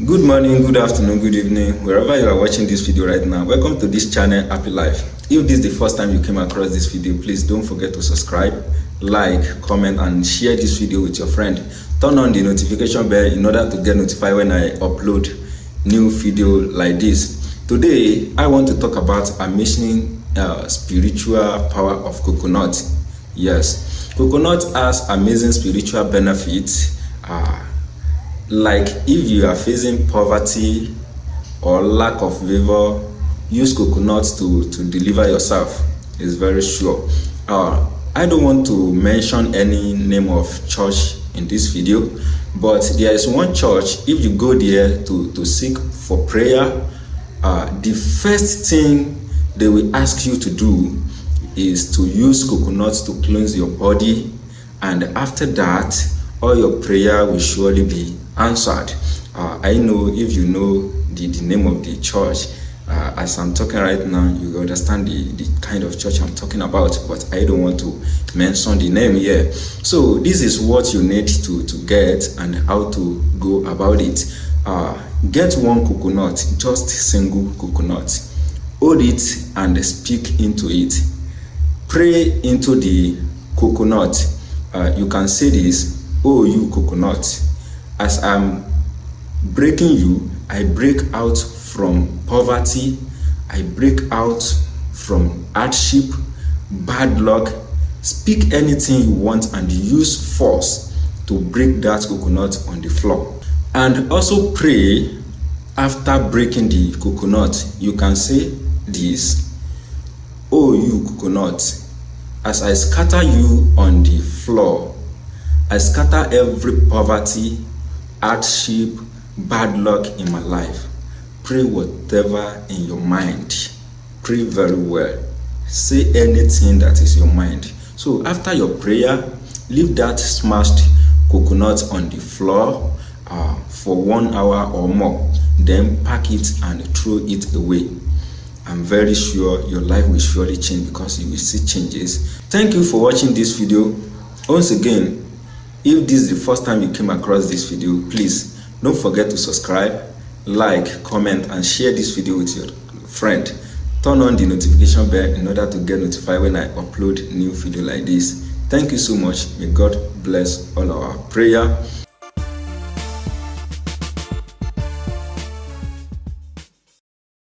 Good morning, good afternoon, good evening, wherever you are watching this video right now. Welcome to this channel, Happy Life. If this is the first time you came across this video, please don't forget to subscribe, like, comment, and share this video with your friend. Turn on the notification bell in order to get notified when I upload new video like this. Today, I want to talk about amazing spiritual power of coconut. Yes, coconut has amazing spiritual benefits. Like if you are facing poverty or lack of favor, use coconuts to deliver yourself. It's very sure. I don't want to mention any name of church in this video, but there is one church. If you go there to seek for prayer, the first thing they will ask you to do is to use coconuts to cleanse your body, and after that all your prayer will surely be answered. I know if you know the name of the church, as I'm talking right now, you understand the kind of church I'm talking about, but I don't want to mention the name here. So this is what you need to get and how to go about it. Get one coconut, just single coconut. Hold it and speak into it. Pray into the coconut. You can say this: "Oh, you coconut, as I'm breaking you, I break out from poverty, I break out from hardship, bad luck." Speak anything you want and use force to break that coconut on the floor. And also pray after breaking the coconut. You can say this: "Oh, you coconut, as I scatter you on the floor, I scatter every poverty, hardship, bad luck in my life." Pray whatever in your mind. Pray very well. Say anything that is your mind. So after your prayer, leave that smashed coconut on the floor for 1 hour or more. Then pack it and throw it away. I'm very sure your life will surely change, because you will see changes. Thank you for watching this video. Once again, if this is the first time you came across this video, please don't forget to subscribe, like, comment, and share this video with your friend. Turn on the notification bell in order to get notified when I upload new video like this. Thank you so much. May God bless all our prayer.